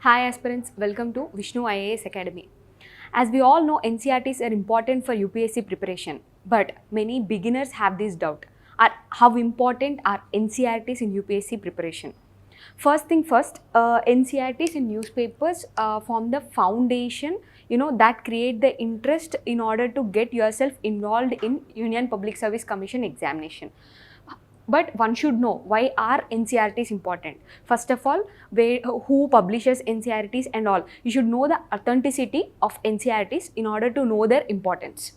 Hi aspirants, welcome to Vishnu IAS Academy. As we all know, NCRTs are important for UPSC preparation, but many beginners have this doubt. How important are NCRTs in UPSC preparation? First thing first, NCRTs in newspapers form the foundation, that create the interest in order to get yourself involved in Union Public Service Commission examination. But one should know why are NCRTs important. First of all, who publishes NCRTs and all. You should know the authenticity of NCRTs in order to know their importance.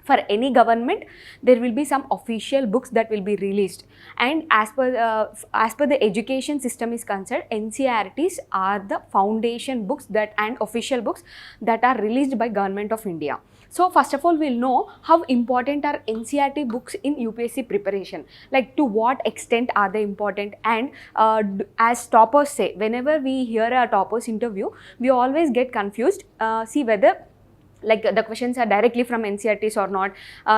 For any government, there will be some official books that will be released, and as per the education system is concerned, NCRTs are the foundation books that and official books that are released by Government of India. So first of all, we'll know how important are NCRT books in UPSC preparation, like to what extent are they important. And as toppers say, whenever we hear a toppers interview, we always get confused, see whether like the questions are directly from NCRTs or not.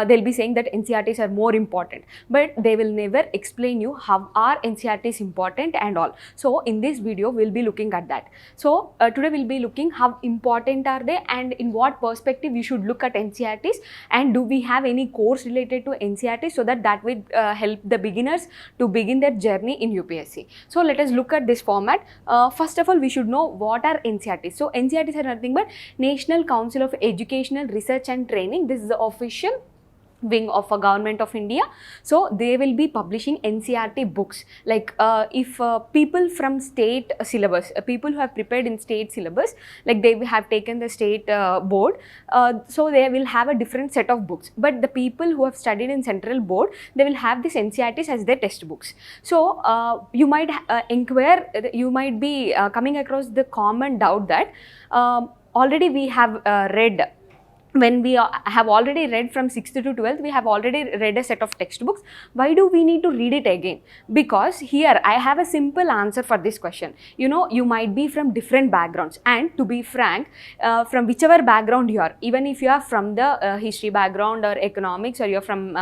They'll be saying that NCRTs are more important, but they will never explain you how are NCRTs important and all. So in this video, we'll be looking at that. So today we'll be looking how important are they and in what perspective you should look at NCRTs, and do we have any course related to NCRTs, so that will help the beginners to begin their journey in UPSC. So let us look at this format. First of all, we should know what are NCRTs. So NCRTs are nothing but National Council of Educational Research and Training. This is the official wing of a Government of India. So they will be publishing NCRT books. Like if people from state syllabus, people who have prepared in state syllabus, like they have taken the state board, so they will have a different set of books. But the people who have studied in central board, they will have this NCRTs as their textbooks. So you might inquire, you might be coming across the common doubt that already we have read, when we have already read from 6th to 12th, we have already read a set of textbooks. Why do we need to read it again? Because here I have a simple answer for this question. You might be from different backgrounds, and to be frank, from whichever background you are, even if you are from the history background or economics, or you are from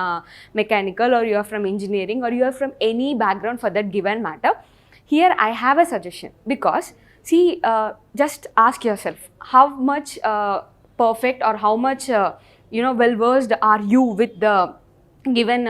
mechanical, or you are from engineering, or you are from any background for that given matter, here I have a suggestion. Because see, just ask yourself how much perfect or how much well versed are you with the given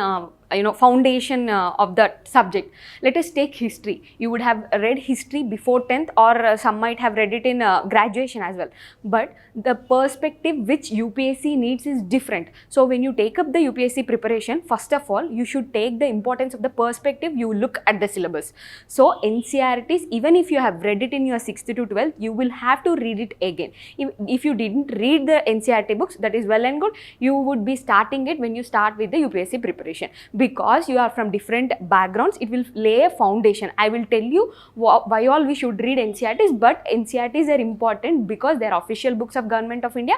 foundation of that subject. Let us take history. You would have read history before 10th, or some might have read it in graduation as well, but the perspective which UPSC needs is different. So when you take up the UPSC preparation, first of all, you should take the importance of the perspective. You look at the syllabus. So NCRTs, even if you have read it in your 6th to 12th, you will have to read it again. If you didn't read the NCRT books, that is well and good. You would be starting it when you start with the UPSC preparation. Because you are from different backgrounds, it will lay a foundation. I will tell you why all we should read NCRTs, but NCRTs are important because they are official books of Government of India.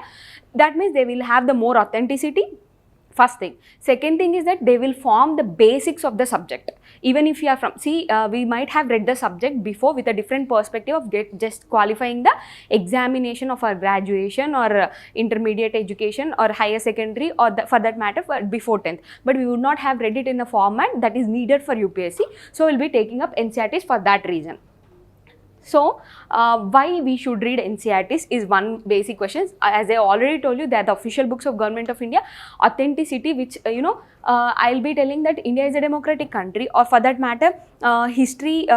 That means they will have the more authenticity. First thing. Second thing is that they will form the basics of the subject. Even if you are from, we might have read the subject before with a different perspective of just qualifying the examination of our graduation or intermediate education or higher secondary, or for that matter before 10th. But we would not have read it in the format that is needed for UPSC. So we'll be taking up NCRTs for that reason. So why we should read NCRTs is one basic question. As I already told you, they are the official books of Government of India. Authenticity, which I'll be telling that India is a democratic country, or for that matter history.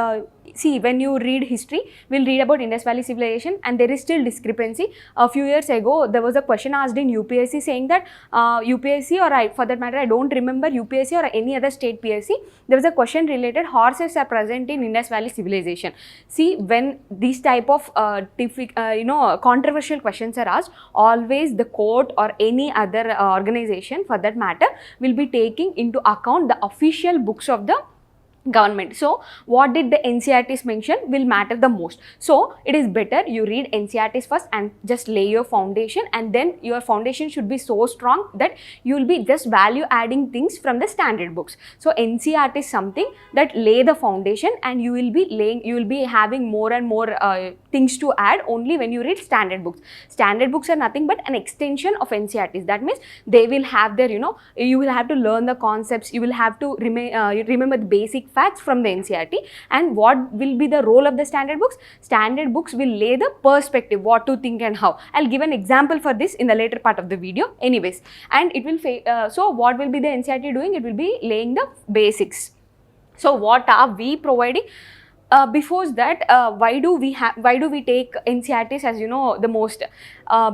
See, when you read history, we'll read about Indus Valley Civilization, and there is still discrepancy. A few years ago, there was a question asked in UPSC saying that UPSC, or for that matter, I don't remember UPSC or any other state PSC, there was a question related horses are present in Indus Valley Civilization. See, when these type of controversial questions are asked, always the court or any other organization for that matter will be taking into account the official books of the government. So what did the NCRTs mention will matter the most. So it is better you read NCRTs first and just lay your foundation, and then your foundation should be so strong that you will be just value adding things from the standard books. So NCRT is something that lay the foundation, and you will be having more and more things to add only when you read standard books. Standard books are nothing but an extension of NCRTs. That means they will have their, you will have to learn the concepts, you will have to remember the basic facts from the NCERT. And what will be the role of the standard books? Standard books will lay the perspective, what to think and how. I'll give an example for this in the later part of the video anyways. And it will, so what will be the NCERT doing? It will be laying the basics. So what are we providing? Before that, why do we take NCERTs as the most?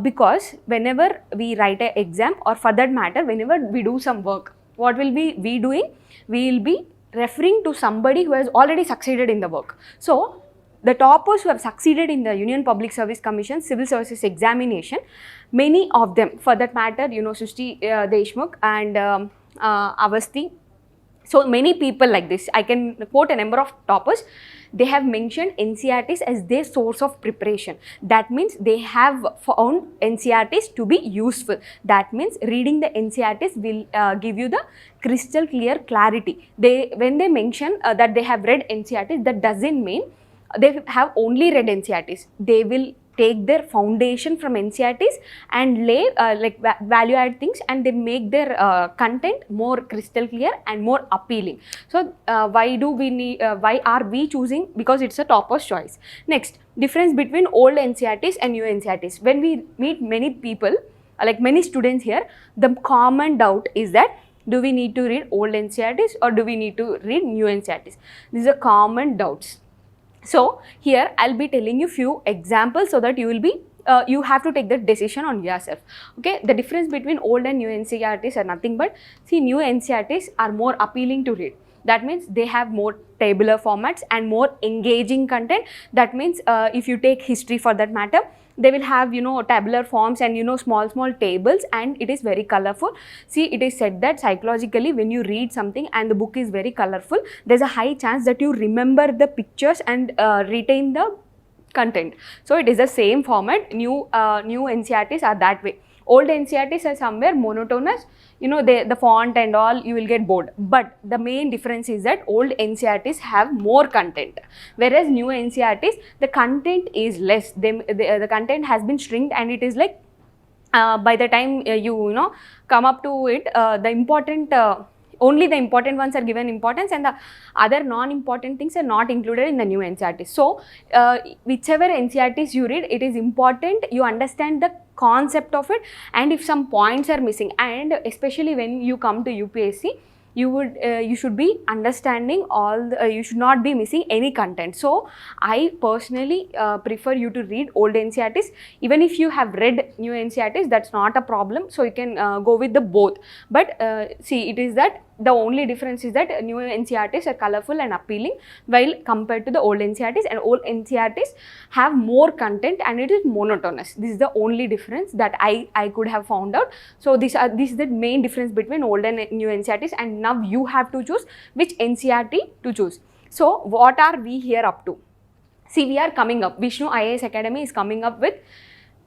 Because whenever we write an exam, or for that matter, whenever we do some work, what will we doing? We will be referring to somebody who has already succeeded in the work. So the toppers who have succeeded in the Union Public Service Commission Civil Services Examination, many of them, for that matter, Srishti Deshmukh and Avasthi. So many people like this, I can quote a number of toppers. They have mentioned NCERTs as their source of preparation. That means they have found NCERTs to be useful. That means reading the NCERTs will give you the crystal clear clarity. When they mention that they have read NCERTs, that doesn't mean they have only read NCERTs. They will take their foundation from NCERTs and lay value add things, and they make their content more crystal clear and more appealing. So why are we choosing? Because it's a topper's choice. Next, difference between old NCERTs and new NCERTs. When we meet many people, like many students here, the common doubt is that, do we need to read old NCERTs or do we need to read new NCERTs? These are common doubts. So here I'll be telling you few examples so that you will be you have to take the decision on yourself. Okay, the difference between old and new NCERTs are nothing but, see, new NCERTs are more appealing to read. That means they have more tabular formats and more engaging content. That means if you take history for that matter, they will have tabular forms and small tables, and it is very colorful. See, it is said that psychologically, when you read something and the book is very colorful, there's a high chance that you remember the pictures and retain the content. So it is the same format. New NCERTs are that way. Old NCERTs are somewhere monotonous, the font and all, you will get bored. But the main difference is that old NCERTs have more content, whereas new NCERTs, the content is less. The content has been shrinked, and it is like by the time you come up to it, only the important ones are given importance, and the other non-important things are not included in the new NCERTs. So whichever NCERTs you read, it is important you understand the concept of it, and if some points are missing, and especially when you come to UPSC, you should be understanding you should not be missing any content. So I personally prefer you to read old NCERTs. Even if you have read new NCERTs, that's not a problem. So you can go with the both. But see, it is that the only difference is that new NCERTs are colorful and appealing, while compared to the old NCERTs, and old NCERTs have more content and it is monotonous. This is the only difference that I could have found out. So this is the main difference between old and new NCERTs, and now you have to choose which NCERT to choose. So what are we here up to? See, we are coming up, Vishnu IAS Academy is coming up with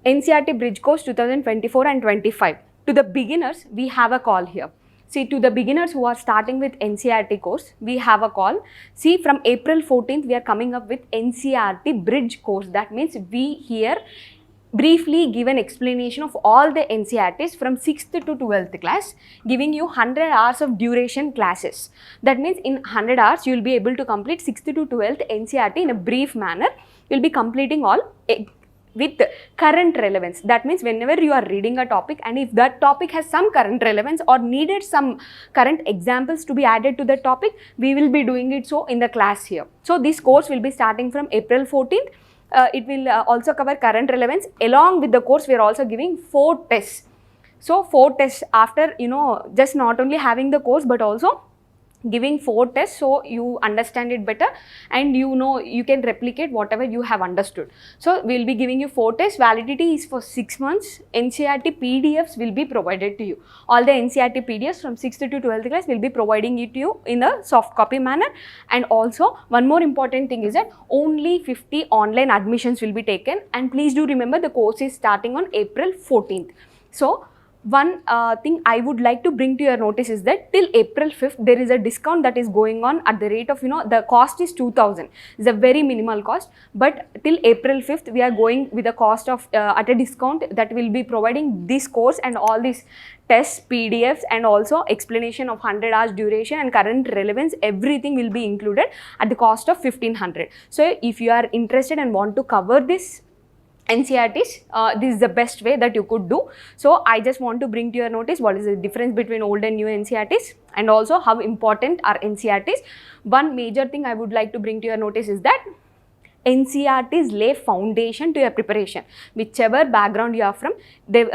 NCERT Bridge Course 2024 and 25. To the beginners, we have a call here. See, to the beginners who are starting with NCERT course, we have a call. See, from April 14th, we are coming up with NCERT Bridge course. That means we here briefly give an explanation of all the NCERTs from 6th to 12th class, giving you 100 hours of duration classes. That means in 100 hours, you will be able to complete 6th to 12th NCERT in a brief manner. You will be completing all with current relevance. That means whenever you are reading a topic, and if that topic has some current relevance or needed some current examples to be added to the topic, we will be doing it so in the class here. So this course will be starting from April 14th. It will also cover current relevance. Along with the course, we are also giving 4 tests. So 4 tests after, just not only having the course, but also giving 4 tests, so you understand it better, and you can replicate whatever you have understood. So we will be giving you 4 tests. Validity is for 6 months. NCERT PDFs will be provided to you. All the NCERT PDFs from 6th to 12th class will be providing it to you in a soft copy manner. And also one more important thing is that only 50 online admissions will be taken, and please do remember the course is starting on April 14th. So One thing I would like to bring to your notice is that till April 5th, there is a discount that is going on at the rate of, the cost is 2000. It's a very minimal cost, but till April 5th, we are going with a cost of, at a discount that will be providing this course and all these tests, PDFs, and also explanation of 100 hours duration and current relevance, everything will be included at the cost of 1500. So if you are interested and want to cover this NCERTs, this is the best way that you could do. So I just want to bring to your notice what is the difference between old and new NCERTs, and also how important are NCERTs. One major thing I would like to bring to your notice is that NCERTs lay foundation to your preparation. Whichever background you are from, they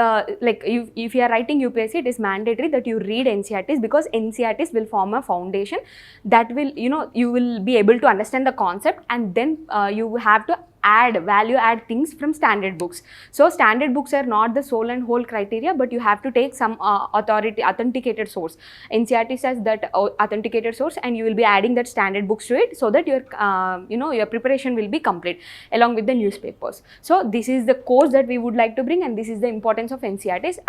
like if you are writing UPSC, it is mandatory that you read NCERTs, because NCERTs will form a foundation that will, you will be able to understand the concept, and then you have to value add things from standard books. So standard books are not the sole and whole criteria, but you have to take some authenticated source. NCERT says that authenticated source, and you will be adding that standard books to it, so that your your preparation will be complete along with the newspapers. So this is the course that we would like to bring, and this is the importance of NCERTs.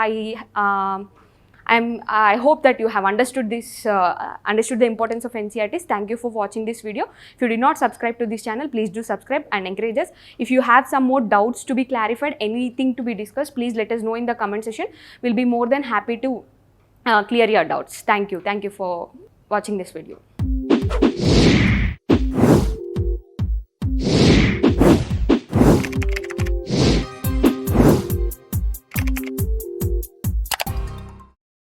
I hope that you have understood this, understood the importance of NCERTs. Thank you for watching this video. If you did not subscribe to this channel, please do subscribe and encourage us. If you have some more doubts to be clarified, anything to be discussed, please let us know in the comment section. We'll be more than happy to clear your doubts. Thank you. Thank you for watching this video.